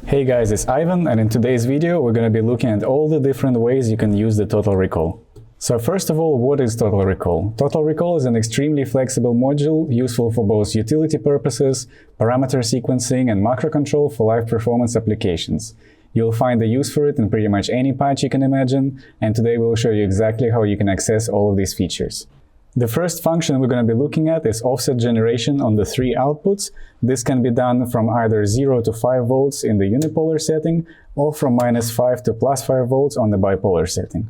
Hey guys, it's Ivan, and in today's video we're going to be looking at all the different ways you can use the total recall. So first of all, what is total recall? Total recall is an extremely flexible module useful for both utility purposes, parameter sequencing, and macro control for live performance applications. You'll find a use for it in pretty much any patch you can imagine, and today we'll show you exactly how you can access all of these features. The first function we're going to be looking at is offset generation on the three outputs. This can be done from either 0 to 5 volts in the unipolar setting, or from -5 to +5 volts on the bipolar setting.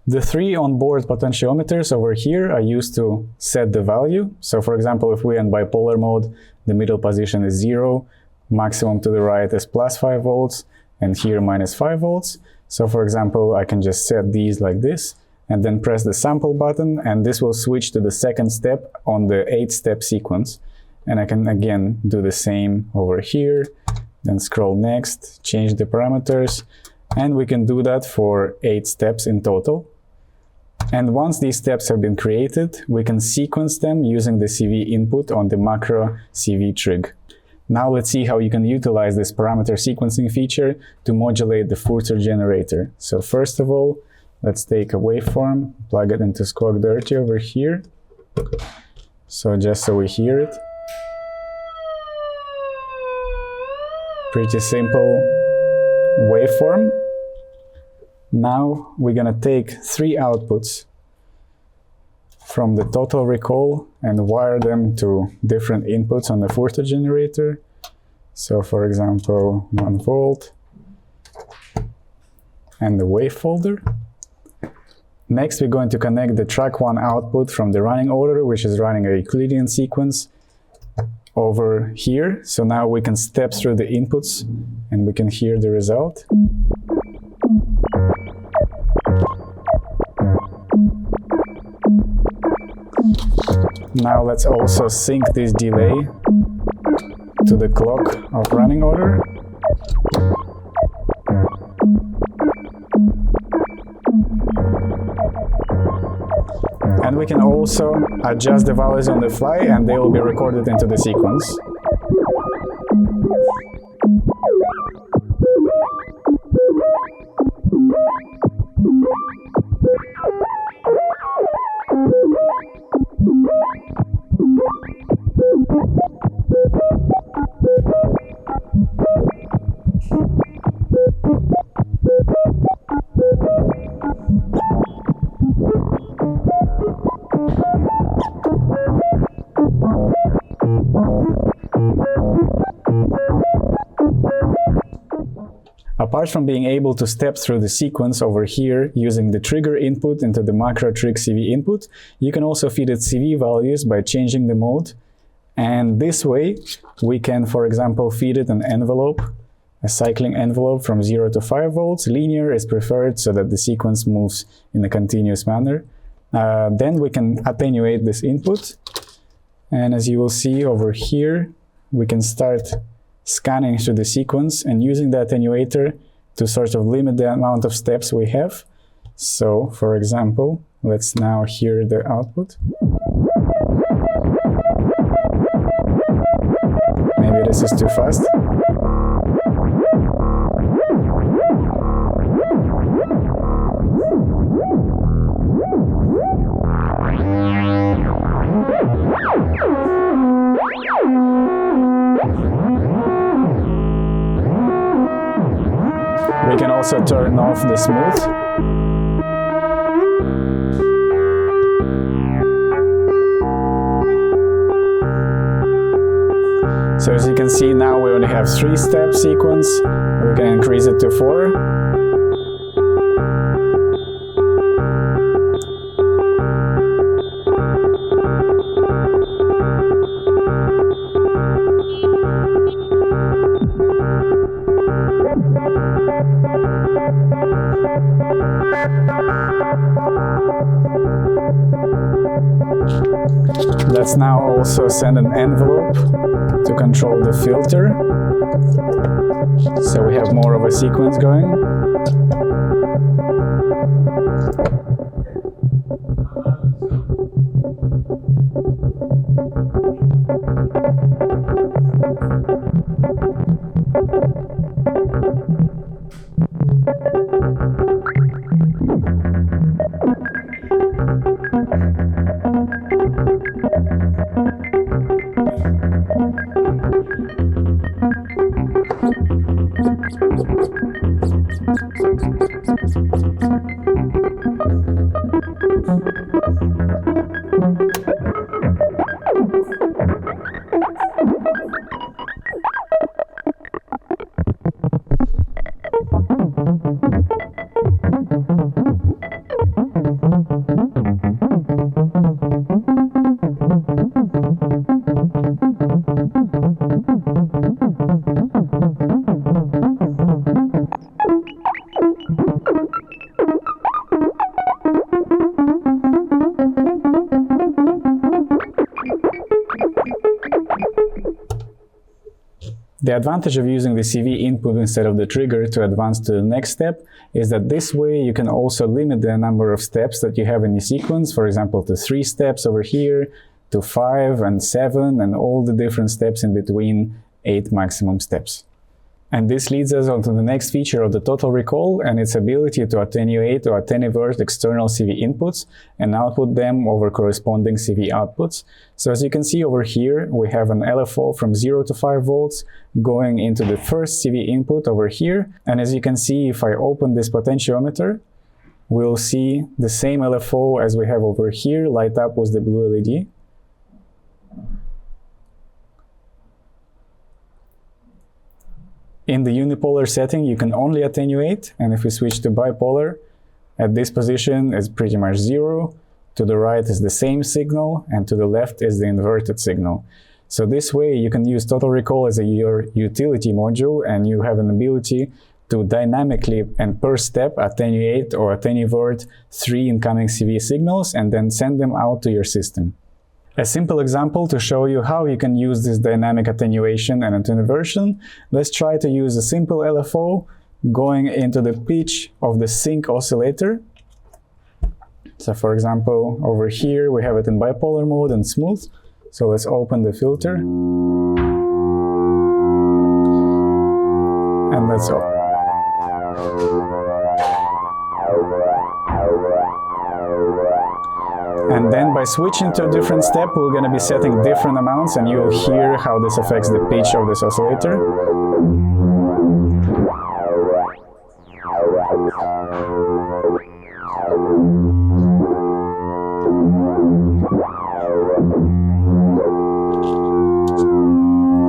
The three onboard potentiometers over here are used to set the value. So for example, if we're in bipolar mode, the middle position is 0, maximum to the right is +5 volts, and here -5 volts. So for example, I can just set these like this, and then press the sample button, and this will switch to the second step on the 8-step sequence. And I can again do the same over here, then scroll next, change the parameters, and we can do that for 8 steps in total. And once these steps have been created, we can sequence them using the CV input on the macro CV trig. Now let's see how you can utilize this parameter sequencing feature to modulate the FURTHRRRR generator. So first of all, let's take a waveform, plug it into SQUAWK Dirty over here. So just so we hear it. Pretty simple waveform. Now we're gonna take 3 outputs from the total recall and wire them to different inputs on the FURTHRRRR generator. So for example, 1 volt and the wave folder. Next, we're going to connect the track 1 output from the running order, which is running a Euclidean sequence, over here. So now we can step through the inputs and we can hear the result. Now let's also sync this delay to the clock of running order. And we can also adjust the values on the fly, and they will be recorded into the sequence. Apart from being able to step through the sequence over here using the trigger input into the macro trig CV input, you can also feed it CV values by changing the mode. And this way, we can, for example, feed it an envelope, a cycling envelope from 0 to 5 volts. Linear is preferred so that the sequence moves in a continuous manner. Then we can attenuate this input. And as you will see over here, we can start scanning through the sequence and using the attenuator to sort of limit the amount of steps we have. So, for example, let's now hear the output. Maybe this is too fast. We can also turn off the smooth. So as you can see, now we only have 3-step sequence. We can increase it to 4. Let's now also send an envelope to control the filter. So we have more of a sequence going. The advantage of using the CV input instead of the trigger to advance to the next step is that this way you can also limit the number of steps that you have in your sequence, for example, to 3 steps over here, to 5 and 7, and all the different steps in between 8 maximum steps. And this leads us on to the next feature of the total recall and its ability to attenuate or attennuvert external CV inputs and output them over corresponding CV outputs. So as you can see over here, we have an LFO from 0 to 5 volts going into the first CV input over here. And as you can see, if I open this potentiometer, we'll see the same LFO as we have over here light up with the blue LED. In the unipolar setting, you can only attenuate, and if we switch to bipolar, at this position is pretty much 0, to the right is the same signal, and to the left is the inverted signal. So this way you can use total recall as your utility module, and you have an ability to dynamically and per step attenuate or attennuvert 3 incoming CV signals and then send them out to your system. A simple example to show you how you can use this dynamic attenuation and attenuversion, let's try to use a simple LFO going into the pitch of the sync oscillator. So for example, over here we have it in bipolar mode and smooth. So let's open the filter. And that's all. And then by switching to a different step, we're going to be setting different amounts, and you'll hear how this affects the pitch of this oscillator.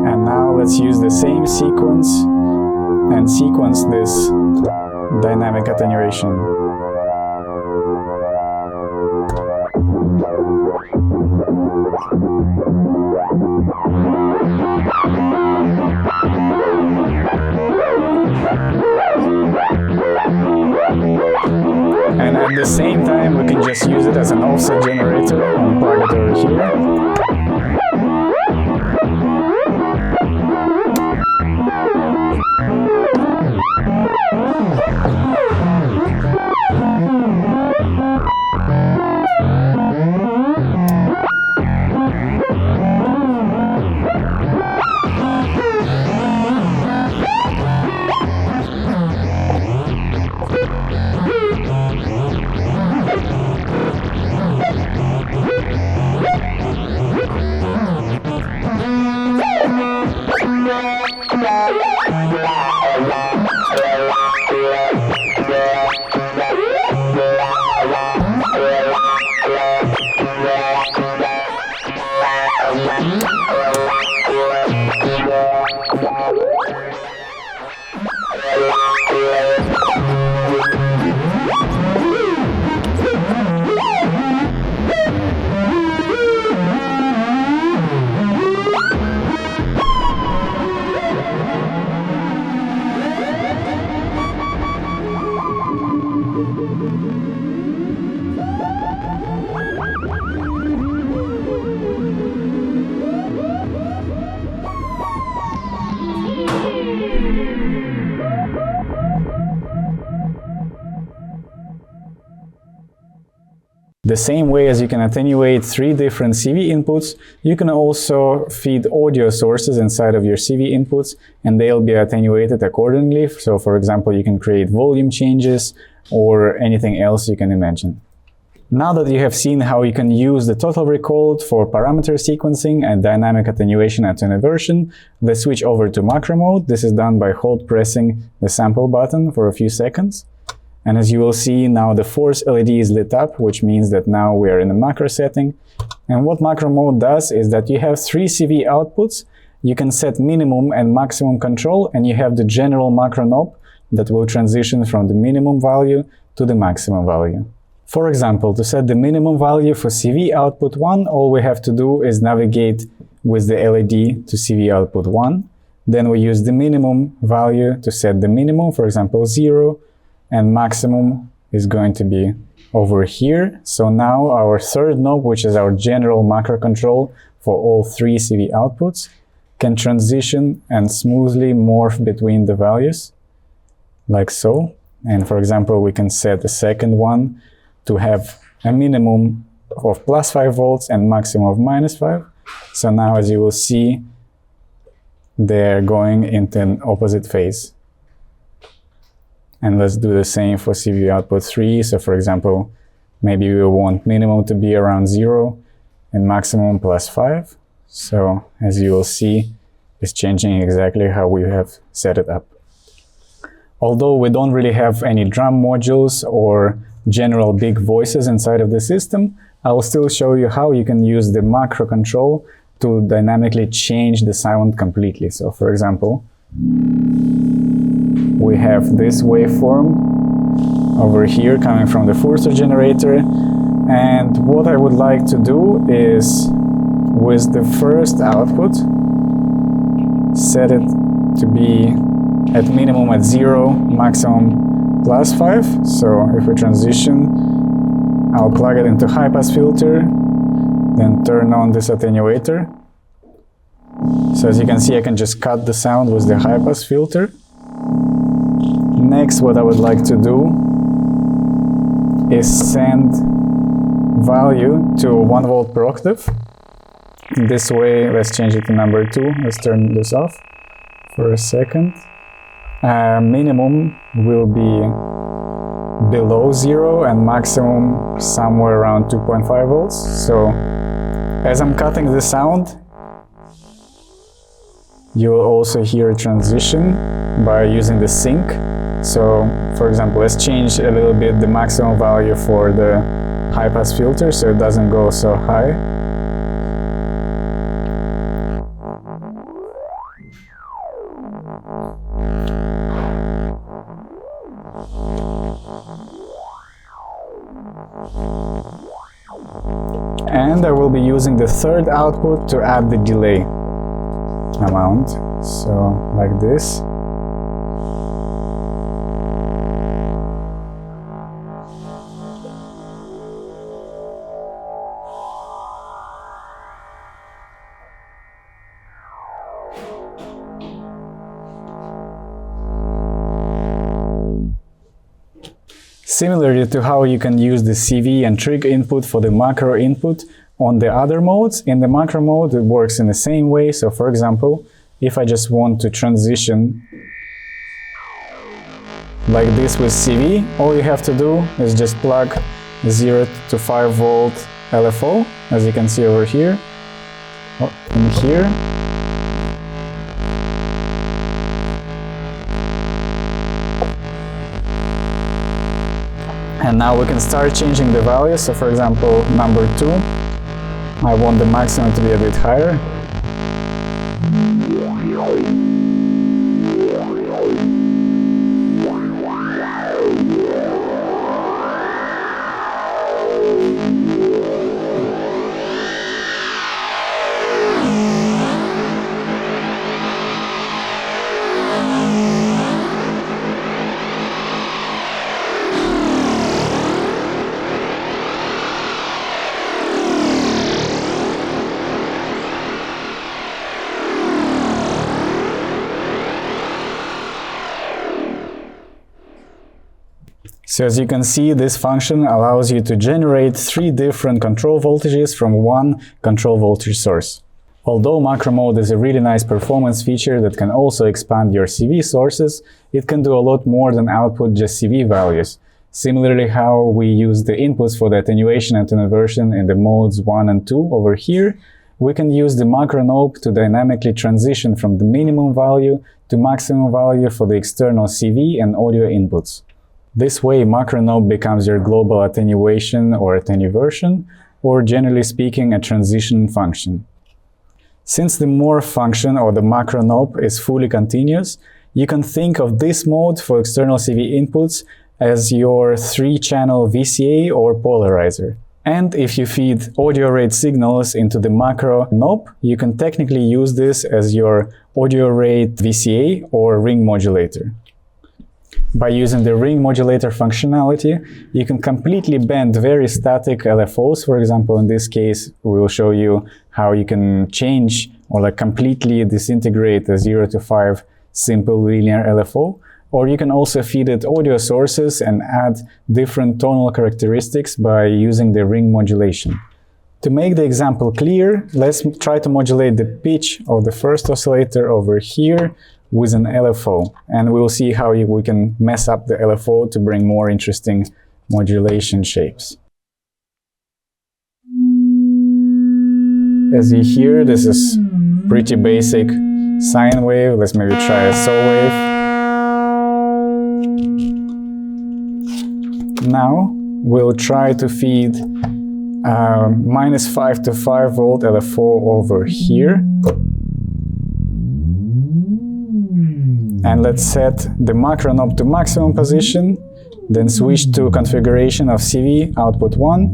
And now let's use the same sequence and sequence this dynamic attenuation. And at the same time, we can just use it as an offset generator and plug it over here. The same way as you can attenuate 3 different CV inputs, you can also feed audio sources inside of your CV inputs, and they'll be attenuated accordingly. So for example, you can create volume changes or anything else you can imagine. Now that you have seen how you can use the total recall for parameter sequencing and dynamic attenuation and attenuversion, let's switch over to macro mode. This is done by hold pressing the sample button for a few seconds. And as you will see, now the force LED is lit up, which means that now we are in a macro setting. And what macro mode does is that you have 3 CV outputs. You can set minimum and maximum control, and you have the general macro knob that will transition from the minimum value to the maximum value. For example, to set the minimum value for CV output 1, all we have to do is navigate with the LED to CV output 1. Then we use the minimum value to set the minimum, for example 0, and maximum is going to be over here. So now our third knob, which is our general macro control for all 3 CV outputs, can transition and smoothly morph between the values, like so. And for example, we can set the second one to have a minimum of plus 5 volts and maximum of minus 5. So now, as you will see, they're going into an opposite phase. And let's do the same for CV output 3. So for example, maybe we want minimum to be around 0 and maximum plus 5. So as you will see, it's changing exactly how we have set it up. Although we don't really have any drum modules or general big voices inside of the system, I will still show you how you can use the macro control to dynamically change the sound completely. So for example, we have this waveform over here coming from the FURTHRRRR generator, and what I would like to do is with the first output set it to be at minimum at 0, maximum plus 5. So if we transition, I'll plug it into high pass filter, then turn on this attenuator. So as you can see, I can just cut the sound with the high pass filter. Next, what I would like to do is send value to 1 volt per octave. This way, let's change it to number 2. Let's turn this off for a second. Minimum will be below 0 and maximum somewhere around 2.5 volts. So as I'm cutting the sound, you will also hear a transition by using the sync. So for example, let's change a little bit the maximum value for the high pass filter so it doesn't go so high. And I will be using the third output to add the delay amount, so like this. Similarly to how you can use the CV and trig input for the macro input on the other modes, in the macro mode it works in the same way. So for example, if I just want to transition like this with CV, all you have to do is just plug 0 to 5 volt LFO, as you can see over here, in here. And now we can start changing the values. So for example, number 2, I want the maximum to be a bit higher. So as you can see, this function allows you to generate 3 different control voltages from one control voltage source. Although macro mode is a really nice performance feature that can also expand your CV sources, it can do a lot more than output just CV values. Similarly, how we use the inputs for the attenuation and attenuversion in the modes 1 and 2 over here, we can use the macro knob to dynamically transition from the minimum value to maximum value for the external CV and audio inputs. This way, macro knob becomes your global attenuation or attenuversion, or generally speaking, a transition function. Since the morph function or the macro knob is fully continuous, you can think of this mode for external CV inputs as your 3-channel VCA or polarizer. And if you feed audio rate signals into the macro knob, you can technically use this as your audio rate VCA or ring modulator. By using the ring modulator functionality, you can completely bend very static LFOs. For example, in this case, we will show you how you can change or completely disintegrate a 0 to 5 simple linear LFO. Or you can also feed it audio sources and add different tonal characteristics by using the ring modulation. To make the example clear, let's try to modulate the pitch of the first oscillator over here with an LFO. And we'll see how we can mess up the LFO to bring more interesting modulation shapes. As you hear, this is pretty basic sine wave. Let's maybe try a saw wave. Now we'll try to feed -5 to 5 volt LFO over here. And let's set the macro knob to maximum position, then switch to configuration of CV output 1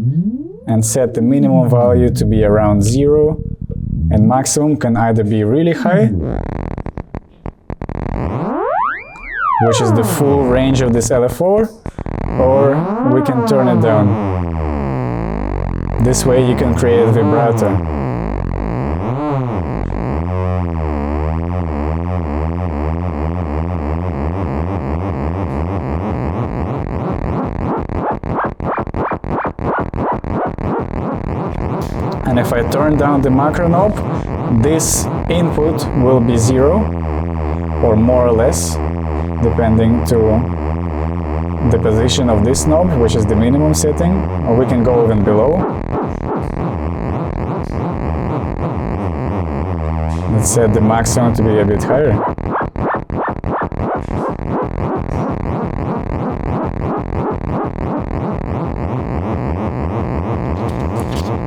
and set the minimum value to be around 0, and maximum can either be really high, which is the full range of this LFO, or we can turn it down. This way you can create a vibrato. And if I turn down the macro knob, this input will be 0, or more or less, depending to the position of this knob, which is the minimum setting, or we can go even below. Let's set the maximum to be a bit higher.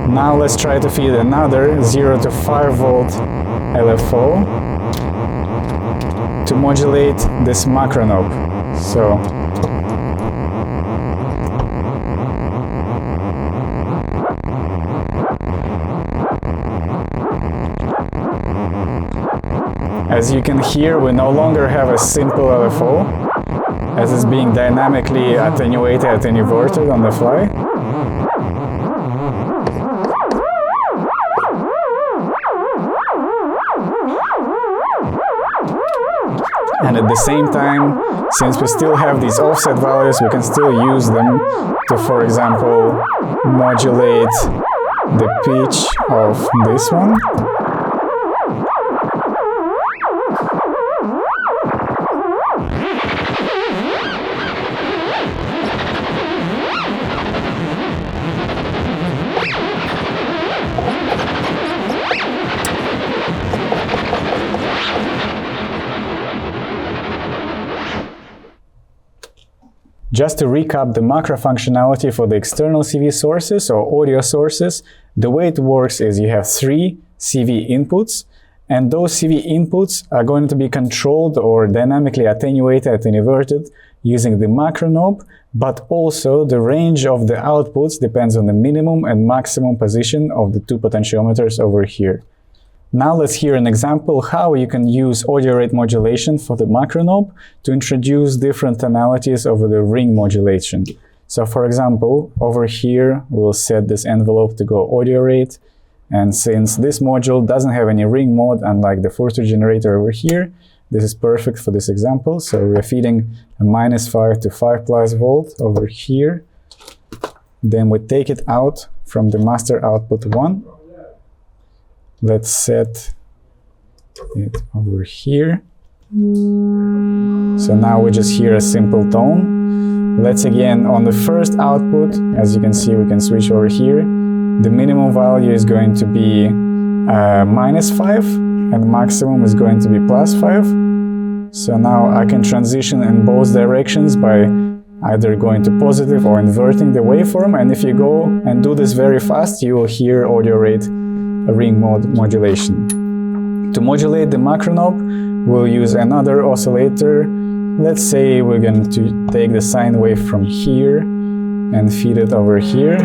Now let's try to feed another 0 to 5 volt LFO to modulate this macro knob. So as you can hear, we no longer have a simple LFO, as it's being dynamically attenuated, attenuverted on the fly. And at the same time, since we still have these offset values, we can still use them to, for example, modulate the pitch of this one. Just to recap the macro functionality for the external CV sources or audio sources, the way it works is you have 3 CV inputs, and those CV inputs are going to be controlled or dynamically attenuated, attenuverted using the macro knob, but also the range of the outputs depends on the minimum and maximum position of the 2 potentiometers over here. Now let's hear an example how you can use audio rate modulation for the macro knob to introduce different tonalities over the ring modulation. So for example, over here we'll set this envelope to go audio rate, and since this module doesn't have any ring mode, unlike the FURTHRRRR generator over here, this is perfect for this example. So we're feeding a -5 to 5+ volt over here. Then we take it out from the master output 1. Let's set it over here. So now we just hear a simple tone. Let's again, on the first output, as you can see, we can switch over here. The minimum value is going to be -5 and the maximum is going to be +5. So now I can transition in both directions by either going to positive or inverting the waveform, and if you go and do this very fast, you will hear audio rate ring mode modulation. To modulate the macro knob, we'll use another oscillator. Let's say we're going to take the sine wave from here and feed it over here.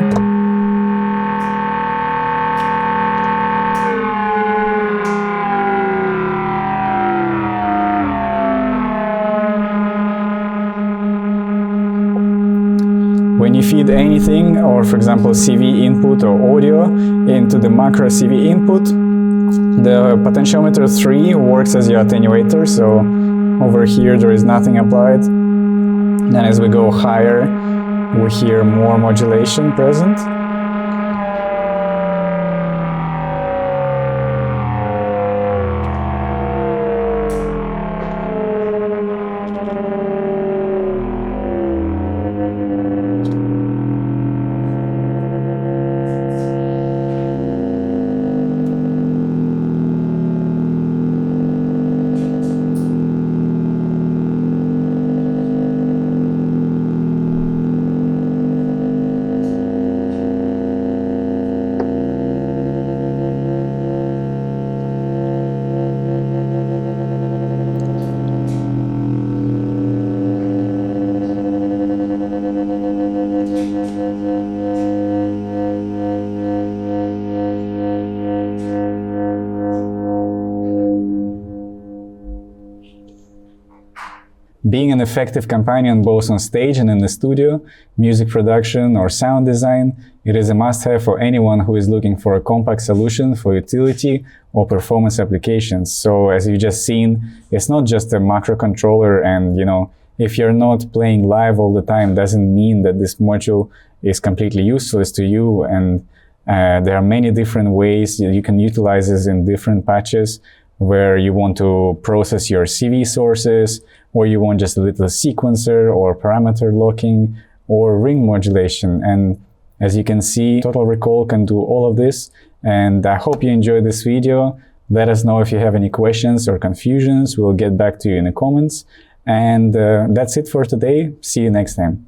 When you feed anything, or for example CV input or audio, into the macro CV input, the potentiometer 3 works as your attenuator, so over here there is nothing applied. And as we go higher, we hear more modulation present. Being an effective companion both on stage and in the studio, music production or sound design, it is a must-have for anyone who is looking for a compact solution for utility or performance applications. So as you've just seen, it's not just a macro controller, and if you're not playing live all the time, doesn't mean that this module is completely useless to you. And there are many different ways you can utilize this in different patches, where you want to process your CV sources, or you want just a little sequencer or parameter locking or ring modulation. And as you can see, Total Recall can do all of this. And I hope you enjoyed this video. Let us know if you have any questions or confusions. We'll get back to you in the comments. And that's it for today. See you next time.